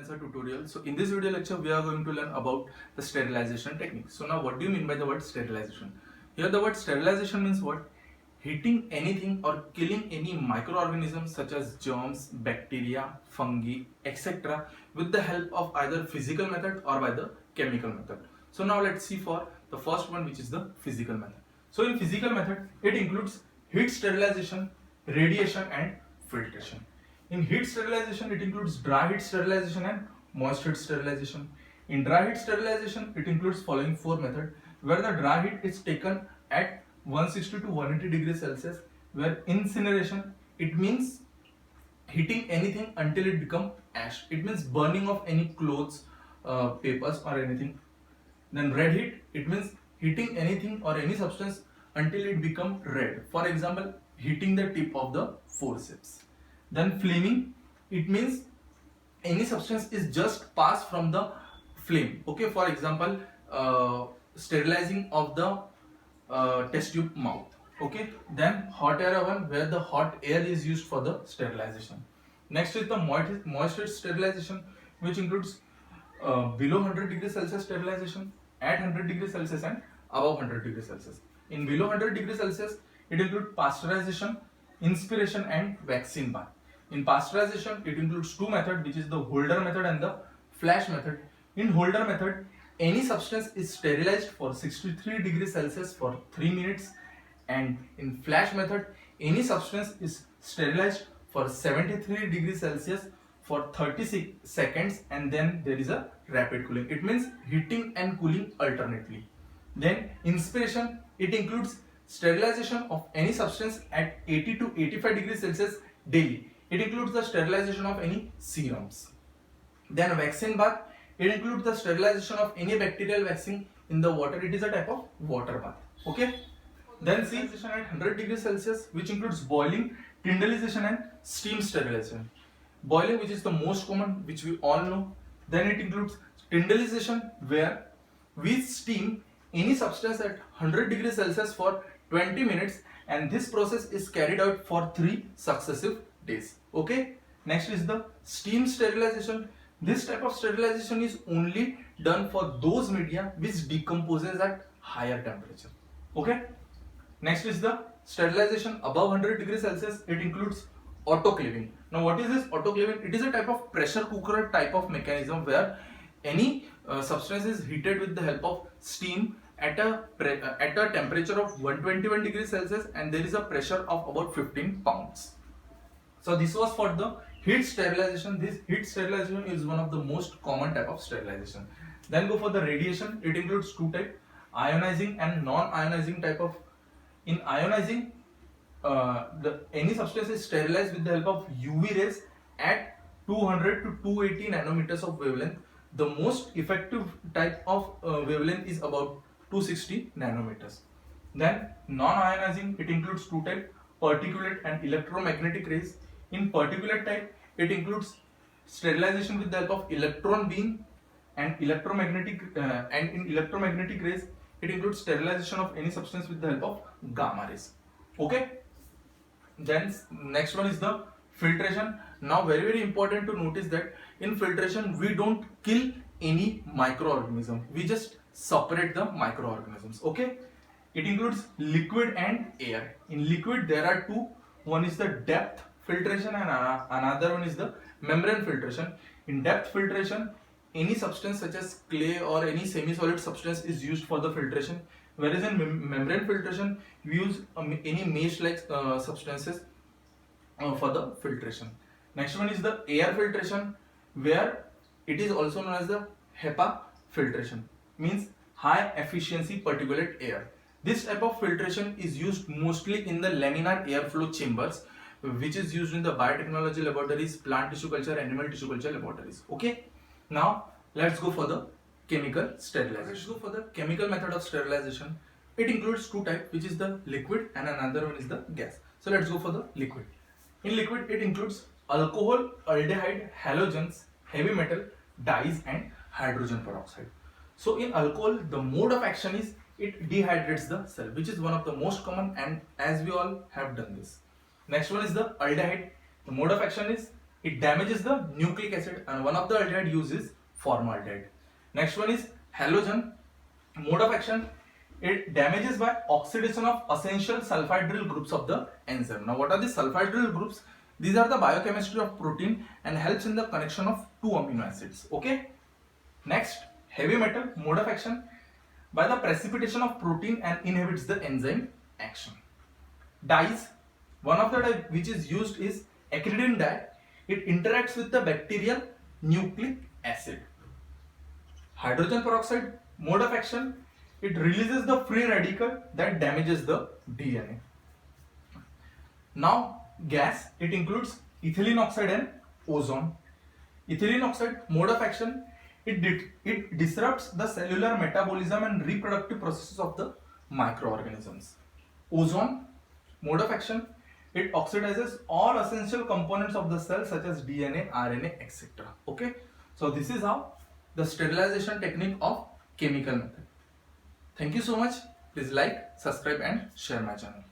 Cancer tutorial. So in this video lecture we are going to learn about the sterilization technique. So now what do you mean by the word sterilization? Here the word sterilization means what? Heating anything or killing any microorganisms such as germs, bacteria, fungi, etc. with the help of either physical method or by the chemical method. So now let's see for the first one, which is the physical method. So in physical method it includes heat sterilization, radiation and filtration. In heat sterilization, it includes dry heat sterilization and moist heat sterilization. In dry heat sterilization, it includes following four methods, where the dry heat is taken at 160 to 180 degrees Celsius, where incineration, it means heating anything until it become ash. It means burning of any clothes, papers or anything. Then red heat, it means heating anything or any substance until it become red. For example, heating the tip of the forceps. Then flaming, it means any substance is just passed from the flame. Okay, for example, sterilizing of the test tube mouth. Okay, then hot air oven, where the hot air is used for the sterilization. Next is the moist heat sterilization, which includes below 100 degrees Celsius sterilization, at 100 degrees Celsius and above 100 degrees Celsius. In below 100 degrees Celsius, it includes pasteurization, inspiration and vaccine bath. In pasteurization, it includes two methods, which is the Holder method and the flash method. In Holder method, any substance is sterilized for 63 degrees Celsius for 3 minutes, and in flash method, any substance is sterilized for 73 degrees Celsius for 30 seconds, and then there is a rapid cooling. It means heating and cooling alternately. Then inspiration, it includes sterilization of any substance at 80 to 85 degrees Celsius daily. It includes the sterilization of any serums. Then vaccine bath, it includes the sterilization of any bacterial vaccine in the water. It is a type of water bath. Okay. Then sterilization at 100 degrees Celsius, which includes boiling, tyndalization and steam sterilization. Boiling, which is the most common, which we all know. Then it includes tyndalization, where we steam any substance at 100 degrees Celsius for 20 minutes, and this process is carried out for 3 successive days. Okay. Next is the steam sterilization. This type of sterilization is only done for those media which decomposes at higher temperature. Okay. Next is the sterilization above 100 degrees Celsius. It includes autoclaving. Now what is this autoclaving? It is a type of pressure cooker type of mechanism where any substance is heated with the help of steam at a temperature of 121 degrees Celsius, and there is a pressure of about 15 pounds. So this was for the heat sterilization. This heat sterilization is one of the most common type of sterilization. Then go for the radiation. It includes two types, ionizing and non-ionizing type of. In ionizing, any substance is sterilized with the help of UV rays at 200 to 280 nanometers of wavelength. The most effective type of wavelength is about 260 nanometers. Then non-ionizing, it includes two types, particulate and electromagnetic rays. In particulate type, it includes sterilization with the help of electron beam and electromagnetic and in electromagnetic rays, it includes sterilization of any substance with the help of gamma rays. Okay. Then next one is the filtration. Now very important to notice that in filtration we don't kill any microorganism. We just separate the microorganisms. Okay. It includes liquid and air. In liquid there are two. One is the depth filtration and another one is the membrane filtration. In depth filtration, any substance such as clay or any semi-solid substance is used for the filtration, whereas in membrane filtration we use any mesh-like substances for the filtration. Next one is the air filtration, where it is also known as the HEPA filtration, means high efficiency particulate air. This type of filtration is used mostly in the laminar airflow chambers, which is used in the biotechnology laboratories, plant tissue culture, animal tissue culture laboratories. Okay. Now let's go for the chemical sterilization. Let's go for the chemical method of sterilization. It includes two types, which is the liquid and another one is the gas. So let's go for the liquid. In liquid, it includes alcohol, aldehyde, halogens, heavy metal, dyes and hydrogen peroxide. So in alcohol, the mode of action is it dehydrates the cell, which is one of the most common, and as we all have done this. Next one is the aldehyde. The mode of action is it damages the nucleic acid, and one of the aldehyde used is formaldehyde. Next one is halogen. Mode of action, it damages by oxidation of essential sulfhydryl groups of the enzyme. Now what are the sulfhydryl groups? These are the biochemistry of protein and helps in the connection of two amino acids. Okay. Next, heavy metal. Mode of action, by the precipitation of protein and inhibits the enzyme action. Dyes, one of the dye which is used is acridine dye. It interacts with the bacterial nucleic acid. Hydrogen peroxide, mode of action, it releases the free radical that damages the DNA. Now gas, it includes ethylene oxide and ozone. Ethylene oxide, mode of action, it disrupts the cellular metabolism and reproductive processes of the microorganisms. Ozone, mode of action, it oxidizes all essential components of the cell such as DNA, RNA, etc. Okay, so this is how the sterilization technique of chemical method. Thank you so much. Please like, subscribe and share my channel.